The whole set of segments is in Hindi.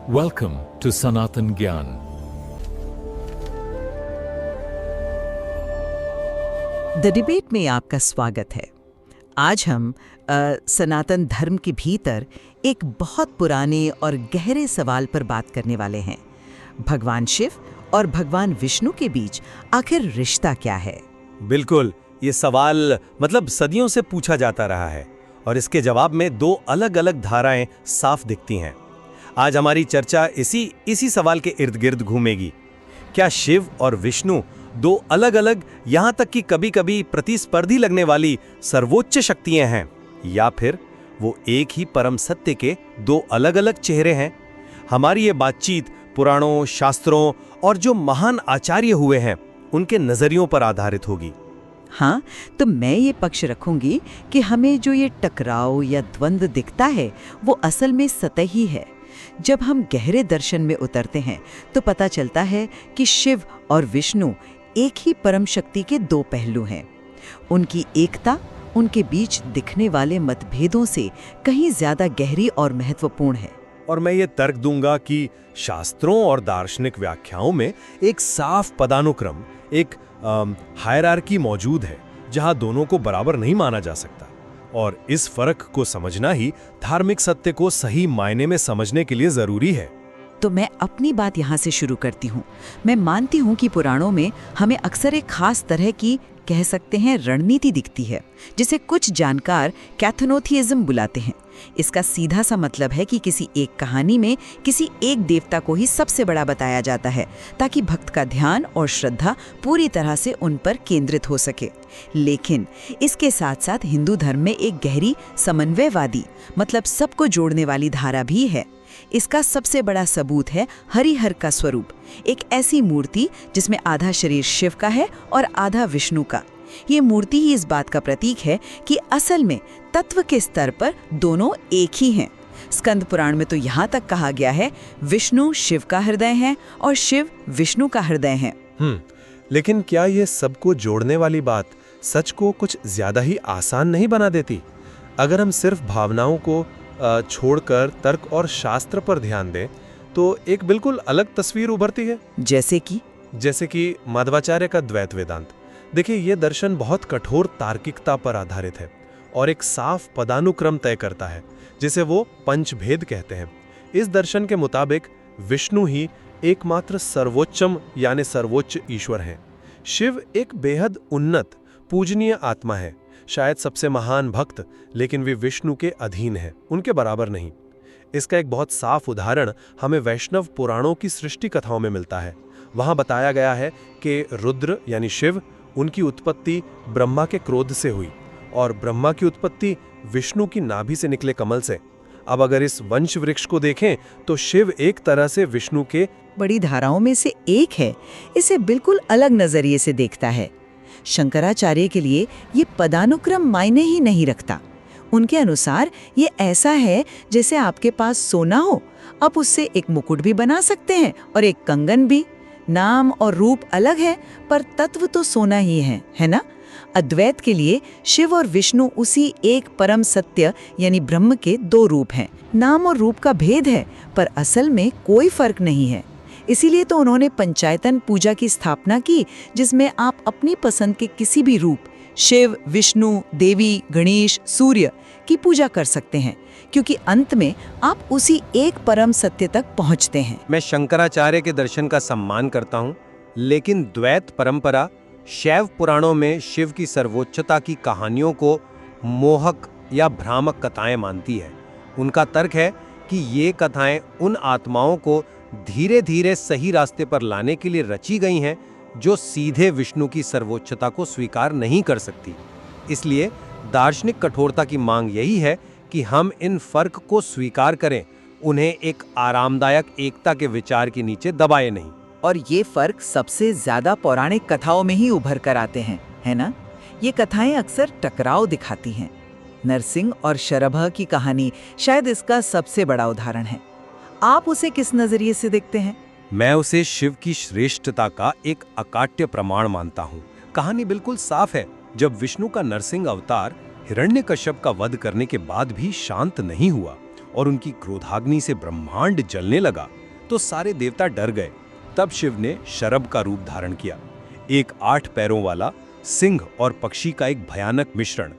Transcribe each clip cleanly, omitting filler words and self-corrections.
Welcome to Sanatan Gyan. The debate में आपका स्वागत है। आज हम सनातन धर्म के भीतर एक बहुत पुराने और गहरे सवाल पर बात करने वाले हैं। भगवान शिव और भगवान विष्णु के बीच आखिर रिश्ता क्या है? बिल्कुल, ये सवाल सदियों से पूछा जाता रहा है और इसके जवाब में दो अलग अलग धाराएं साफ दिखती हैं। आज हमारी चर्चा इसी सवाल के इर्द गिर्द घूमेगी। क्या शिव और विष्णु दो अलग अलग, यहाँ तक कि कभी कभी प्रतिस्पर्धी लगने वाली सर्वोच्च शक्तियां हैं, या फिर वो एक ही परम सत्य के दो अलग अलग चेहरे हैं? हमारी ये बातचीत पुराणों, शास्त्रों और जो महान आचार्य हुए हैं उनके नजरियों पर आधारित होगी। हाँ, तो मैं ये पक्ष रखूंगी कि हमें जो ये टकराव या द्वंद्व दिखता है वो असल में सतही है। जब हम गहरे दर्शन में उतरते हैं तो पता चलता है कि शिव और विष्णु एक ही परम शक्ति के दो पहलू हैं। उनकी एकता उनके बीच दिखने वाले मतभेदों से कहीं ज्यादा गहरी और महत्वपूर्ण है। और मैं ये तर्क दूंगा कि शास्त्रों और दार्शनिक व्याख्याओं में एक साफ पदानुक्रम, एक हायरार्की मौजूद है जहां दोनों को बराबर नहीं माना जा सकता। और इस फर्क को समझना ही धार्मिक सत्य को सही मायने में समझने के लिए जरूरी है। तो मैं अपनी बात यहाँ से शुरू करती हूँ। मैं मानती हूँ कि पुराणों में हमें अक्सर एक खास तरह की, कह सकते हैं, रणनीति दिखती है जिसे कुछ जानकार कैथनोथियज्म बुलाते हैं। इसका सीधा सा मतलब है कि किसी एक कहानी में किसी एक देवता को ही सबसे बड़ा बताया जाता है ताकि भक्त का ध्यान और श्रद्धा पूरी तरह से उन पर केंद्रित हो सके। लेकिन इसके साथ साथ हिंदू धर्म में एक गहरी समन्वयवादी, सबको जोड़ने वाली धारा भी है। इसका सबसे बड़ा सबूत है हरिहर का स्वरूप, एक ऐसी मूर्ति जिसमें आधा शरीर शिव का है और आधा विष्णु का। ये मूर्ति ही इस बात का प्रतीक है कि असल में तत्व के स्तर पर दोनों एक ही हैं। स्कंद पुराण में तो यहाँ तक कहा गया है, विष्णु शिव का हृदय है और शिव विष्णु का हृदय है। लेकिन क्या ये सबको जोड़ने वाली बात सच को कुछ ज्यादा ही आसान नहीं बना देती? अगर हम सिर्फ भावनाओं को छोड़कर तर्क और शास्त्र पर ध्यान दें तो एक बिल्कुल अलग तस्वीर उभरती है। जैसे कि माधवाचार्य का द्वैत वेदांत। देखिए, ये दर्शन बहुत कठोर तार्किकता पर आधारित है और एक साफ पदानुक्रम तय करता है जिसे वो पंचभेद कहते हैं। इस दर्शन के मुताबिक विष्णु ही एकमात्र सर्वोच्चम यानी सर्वोच्च ईश्वर हैं। शिव एक बेहद उन्नत पूजनीय आत्मा है, शायद सबसे महान भक्त, लेकिन वे विष्णु के अधीन हैं, उनके बराबर नहीं। इसका एक बहुत साफ उदाहरण हमें वैष्णव पुराणों की सृष्टि कथाओं में मिलता है। वहां बताया गया है कि रुद्र यानी शिव, उनकी उत्पत्ति ब्रह्मा के क्रोध से हुई और ब्रह्मा की उत्पत्ति विष्णु की नाभि से निकले कमल से। अब अगर इस वंश वृक्ष को देखें तो शिव एक तरह से विष्णु के बड़ी धाराओं में से एक है। इसे बिल्कुल अलग नजरिए से देखता है। शंकराचार्य के लिए ये पदानुक्रम मायने ही नहीं रखता। उनके अनुसार ये ऐसा है जैसे आपके पास सोना हो, आप उससे एक मुकुट भी बना सकते हैं और एक कंगन भी। नाम और रूप अलग है पर तत्व तो सोना ही है ना? अद्वैत के लिए शिव और विष्णु उसी एक परम सत्य यानी ब्रह्म के दो रूप हैं। नाम और रूप का भेद है पर असल में कोई फर्क नहीं है। इसीलिए तो उन्होंने पंचायतन पूजा की स्थापना की, जिसमें आप अपनी पसंद के किसी भी रूप, शिव, विष्णु, देवी, गणेश, सूर्य की पूजा कर सकते हैं, क्योंकि अंत में आप उसी एक परम सत्य तक पहुंचते हैं। मैं शंकराचार्य के दर्शन का सम्मान करता हूँ, लेकिन द्वैत परंपरा शैव पुराणों में शिव की सर्वोच्चता की कहानियों को मोहक या भ्रामक कथाएं मानती है। उनका तर्क है कि ये कथाएं उन आत्माओं को धीरे धीरे सही रास्ते पर लाने के लिए रची गई हैं जो सीधे विष्णु की सर्वोच्चता को स्वीकार नहीं कर सकती। इसलिए दार्शनिक कठोरता की मांग यही है कि हम इन फर्क को स्वीकार करें, उन्हें एक आरामदायक एकता के विचार के नीचे दबाए नहीं। और ये फर्क सबसे ज्यादा पौराणिक कथाओं में ही उभर कर आते हैं, है ना? ये कथाएं अक्सर टकराव दिखाती हैं। नरसिंह और शरभ की कहानी शायद इसका सबसे बड़ा उदाहरण है। आप उसे किस नजरिए से देखते हैं? मैं उसे शिव की श्रेष्ठता का एक अकाट्य प्रमाण मानता हूँ। कहानी बिल्कुल साफ है। जब विष्णु का नरसिंह अवतार हिरण्यकश्यप का वध करने के बाद भी शांत नहीं हुआ और उनकी क्रोधाग्नि से ब्रह्मांड जलने लगा तो सारे देवता डर गए। तब शिव ने शरभ का रूप धारण किया, एक 8 पैरों वाला सिंह और पक्षी का एक भयानक मिश्रण।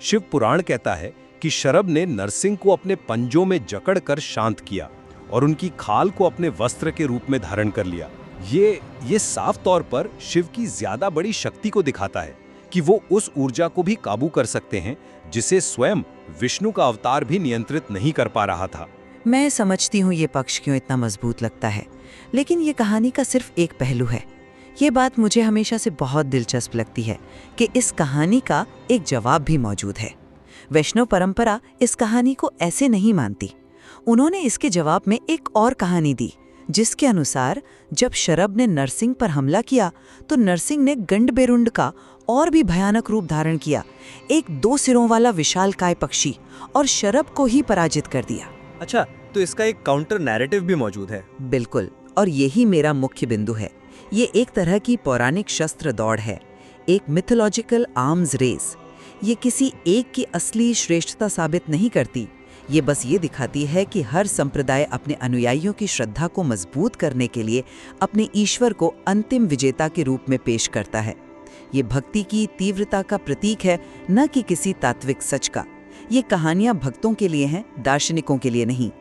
शिव पुराण कहता है कि शरभ ने नरसिंह को अपने पंजों में जकड़कर शांत किया और उनकी खाल को अपने वस्त्र के रूप में धारण कर लिया। ये साफ तौर पर शिव की ज्यादा बड़ी शक्ति को दिखाता है कि वो उस ऊर्जा को भी काबू कर सकते हैं जिसे स्वयं विष्णु का अवतार भी नियंत्रित नहीं कर पा रहा था। मैं समझती हूँ ये पक्ष क्यों इतना मजबूत लगता है, लेकिन ये कहानी का सिर्फ एक पहलू है। ये बात मुझे हमेशा से बहुत दिलचस्प लगती है कि इस कहानी का एक जवाब भी मौजूद है। वैष्णव परंपरा इस कहानी को ऐसे नहीं मानती। उन्होंने इसके जवाब में एक और कहानी दी, जिसके अनुसार जब शरभ ने नरसिंह पर हमला किया तो नरसिंह ने गंडबेरुंड का और भी भयानक रूप धारण किया, एक 2 सिरों वाला विशालकाय पक्षी, और शरभ को ही पराजित कर दिया। अच्छा, तो इसका एक काउंटर नैरेटिव भी मौजूद है। बिल्कुल, और यही मेरा मुख्य बिंदु है। ये एक तरह की पौराणिक शस्त्र दौड़ है, एक मिथोलॉजिकल आर्म्स रेस। ये किसी एक की असली श्रेष्ठता साबित नहीं करती। ये बस ये दिखाती है कि हर संप्रदाय अपने अनुयायियों की श्रद्धा को मजबूत करने के लिए अपने ईश्वर को अंतिम विजेता के रूप में पेश करता है। ये भक्ति की तीव्रता का प्रतीक है, न कि किसी तात्विक सच का। ये कहानियां भक्तों के लिए हैं, दार्शनिकों के लिए नहीं।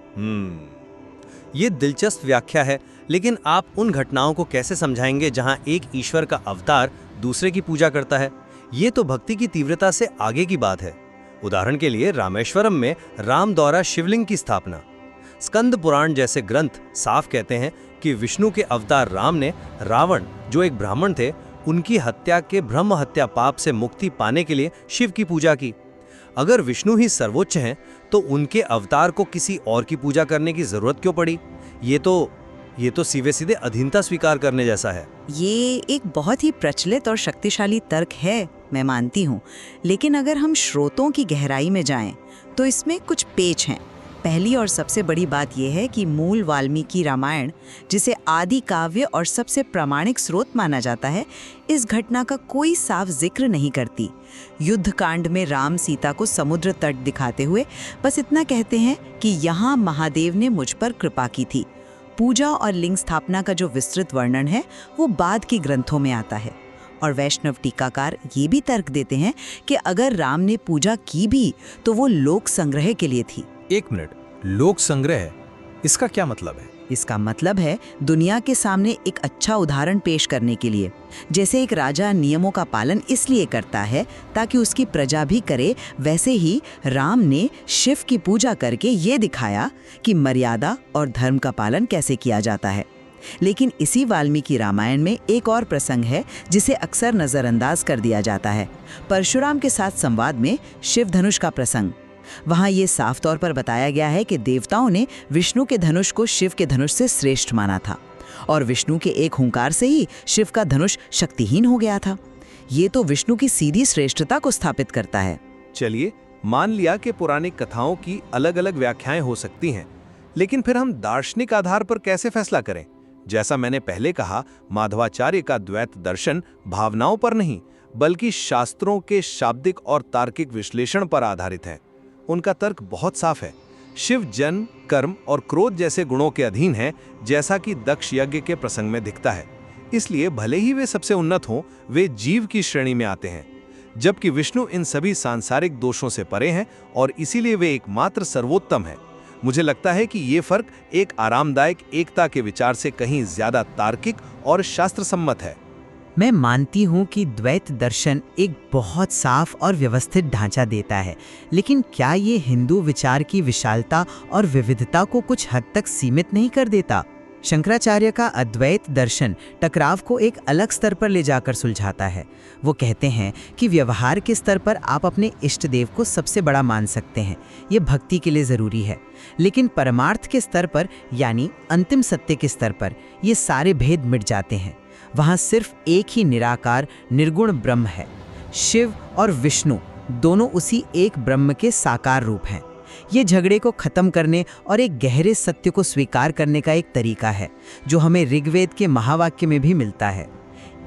ये दिलचस्प व्याख्या है, लेकिन आप उन घटनाओं को कैसे समझाएंगे जहां एक ईश्वर का अवतार दूसरे की पूजा करता है? ये तो भक्ति की तीव्रता से आगे की बात है। उदाहरण के लिए रामेश्वरम में राम द्वारा शिवलिंग की स्थापना। स्कंद पुराण जैसे ग्रंथ साफ कहते हैं कि विष्णु के अवतार राम ने रावण, जो एक ब्राह्मण थे, उनकी हत्या के ब्रह्म हत्या पाप से मुक्ति पाने के लिए शिव की पूजा की। अगर विष्णु ही सर्वोच्च हैं, तो उनके अवतार को किसी और की पूजा करने की जरूरत क्यों पड़ी? ये तो सीधे सीधे अधीनता स्वीकार करने जैसा है। ये एक बहुत ही प्रचलित और शक्तिशाली तर्क है, मैं मानती हूँ, लेकिन अगर हम स्रोतों की गहराई में जाएं, तो इसमें कुछ पेच हैं। पहली और सबसे बड़ी बात यह है कि मूल वाल्मीकि रामायण, जिसे आदि काव्य और सबसे प्रामाणिक स्रोत माना जाता है, इस घटना का कोई साफ जिक्र नहीं करती। युद्ध कांड में राम सीता को समुद्र तट दिखाते हुए बस इतना कहते हैं कि यहाँ महादेव ने मुझ पर कृपा की थी। पूजा और लिंग स्थापना का जो विस्तृत वर्णन है वो बाद के ग्रंथों में आता है। और वैष्णव टीकाकार ये भी तर्क देते हैं कि अगर राम ने पूजा की भी तो वो लोक संग्रह के लिए थी। एक मिनट, लोक संग्रह, इसका क्या मतलब है? इसका मतलब है दुनिया के सामने एक अच्छा उदाहरण पेश करने के लिए। जैसे एक राजा नियमों का पालन इसलिए करता है ताकि उसकी प्रजा भी करे, वैसे ही राम ने शिव की पूजा करके ये दिखाया कि मर्यादा और धर्म का पालन कैसे किया जाता है। लेकिन इसी वाल्मीकि रामायण में एक और प्रसंग है जिसे अक्सर नजरअंदाज कर दिया जाता है। परशुराम के साथ संवाद में शिव धनुष का प्रसंग। वहाँ ये साफ तौर पर बताया गया है कि देवताओं ने विष्णु के धनुष को शिव के धनुष से श्रेष्ठ माना था और विष्णु के एक हुंकार से ही शिव का धनुष शक्तिहीन हो गया था। ये तो विष्णु की सीधी श्रेष्ठता को स्थापित करता है। चलिए, मान लिया कि पौराणिक कथाओं की अलग अलग व्याख्याएं हो सकती हैं, लेकिन फिर हम दार्शनिक आधार पर कैसे फैसला करें? जैसा मैंने पहले कहा, माधवाचार्य का द्वैत दर्शन भावनाओं पर नहीं बल्कि शास्त्रों के शाब्दिक और तार्किक विश्लेषण पर आधारित है। उनका तर्क बहुत साफ है। शिव जन्म, कर्म और क्रोध जैसे गुणों के अधीन है, जैसा कि दक्ष यज्ञ के प्रसंग में दिखता है। इसलिए भले ही वे सबसे उन्नत हों, वे जीव की श्रेणी में आते हैं, जबकि विष्णु इन सभी सांसारिक दोषों से परे हैं और इसीलिए वे एकमात्र सर्वोत्तम है। मुझे लगता है कि ये फर्क एक आरामदायक एकता के विचार से कहीं ज्यादा तार्किक और शास्त्र सम्मत है। मैं मानती हूँ कि द्वैत दर्शन एक बहुत साफ और व्यवस्थित ढांचा देता है, लेकिन क्या ये हिंदू विचार की विशालता और विविधता को कुछ हद तक सीमित नहीं कर देता? शंकराचार्य का अद्वैत दर्शन टकराव को एक अलग स्तर पर ले जाकर सुलझाता है। वो कहते हैं कि व्यवहार के स्तर पर आप अपने इष्ट देव को सबसे बड़ा मान सकते हैं, ये भक्ति के लिए ज़रूरी है, लेकिन परमार्थ के स्तर पर यानी अंतिम सत्य के स्तर पर ये सारे भेद मिट जाते हैं। वहाँ सिर्फ एक ही निराकार निर्गुण ब्रह्म है। शिव और विष्णु दोनों उसी एक ब्रह्म के साकार रूप हैं। ये झगड़े को खत्म करने और एक गहरे सत्य को स्वीकार करने का एक तरीका है जो हमें ऋग्वेद के महावाक्य में भी मिलता है।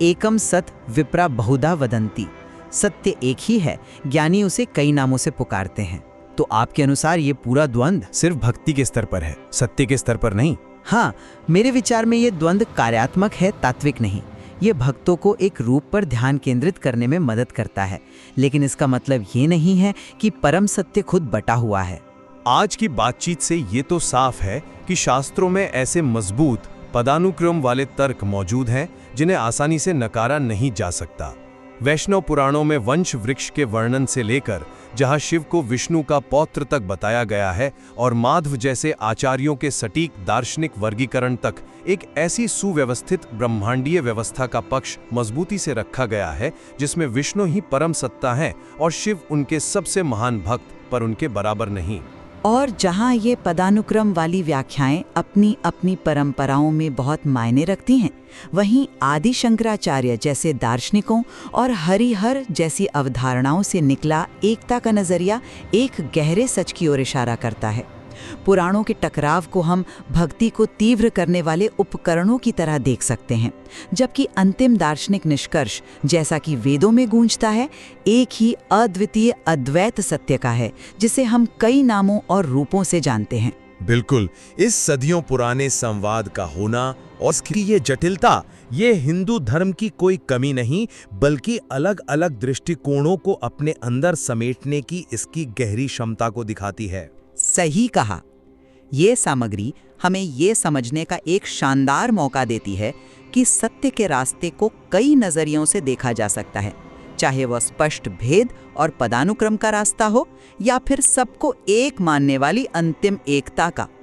एकम सत विप्रा बहुधा वदंती। सत्य एक ही है, ज्ञानी उसे कई नामों से पुकारते हैं। तो आपके अनुसार ये पूरा द्वंद्व सिर्फ भक्ति के स्तर पर है, सत्य के स्तर पर नहीं। हाँ, मेरे विचार में ये द्वंद्व कार्यात्मक है, तात्विक नहीं। ये भक्तों को एक रूप पर ध्यान केंद्रित करने में मदद करता है, लेकिन इसका मतलब ये नहीं है कि परम सत्य खुद बटा हुआ है। आज की बातचीत से ये तो साफ है कि शास्त्रों में ऐसे मजबूत पदानुक्रम वाले तर्क मौजूद हैं जिन्हें आसानी से नकारा नहीं जा सकता। वैष्णव पुराणों में वंश वृक्ष के वर्णन से लेकर जहां शिव को विष्णु का पौत्र तक बताया गया है और माधव जैसे आचार्यों के सटीक दार्शनिक वर्गीकरण तक एक ऐसी सुव्यवस्थित ब्रह्मांडीय व्यवस्था का पक्ष मजबूती से रखा गया है जिसमें विष्णु ही परम सत्ता हैं और शिव उनके सबसे महान भक्त, पर उनके बराबर नहीं। और जहाँ ये पदानुक्रम वाली व्याख्याएं अपनी अपनी परंपराओं में बहुत मायने रखती हैं, वहीं आदि शंकराचार्य जैसे दार्शनिकों और हरिहर जैसी अवधारणाओं से निकला एकता का नजरिया एक गहरे सच की ओर इशारा करता है। पुराणों के टकराव को हम भक्ति को तीव्र करने वाले उपकरणों की तरह देख सकते हैं, जबकि अंतिम दार्शनिक निष्कर्ष, जैसा कि वेदों में गूंजता है, एक ही अद्वितीय अद्वैत सत्य का है, जिसे हम कई नामों और रूपों से जानते हैं। बिल्कुल, इस सदियों पुराने संवाद का होना और इसकी ये जटिलता, ये हिंदू धर्म की कोई कमी नहीं, बल्कि अलग अलग दृष्टिकोणों को अपने अंदर समेटने की इसकी गहरी क्षमता को दिखाती है। सही कहा। ये सामग्री हमें ये समझने का एक शानदार मौका देती है कि सत्य के रास्ते को कई नजरियों से देखा जा सकता है, चाहे वह स्पष्ट भेद और पदानुक्रम का रास्ता हो या फिर सबको एक मानने वाली अंतिम एकता का।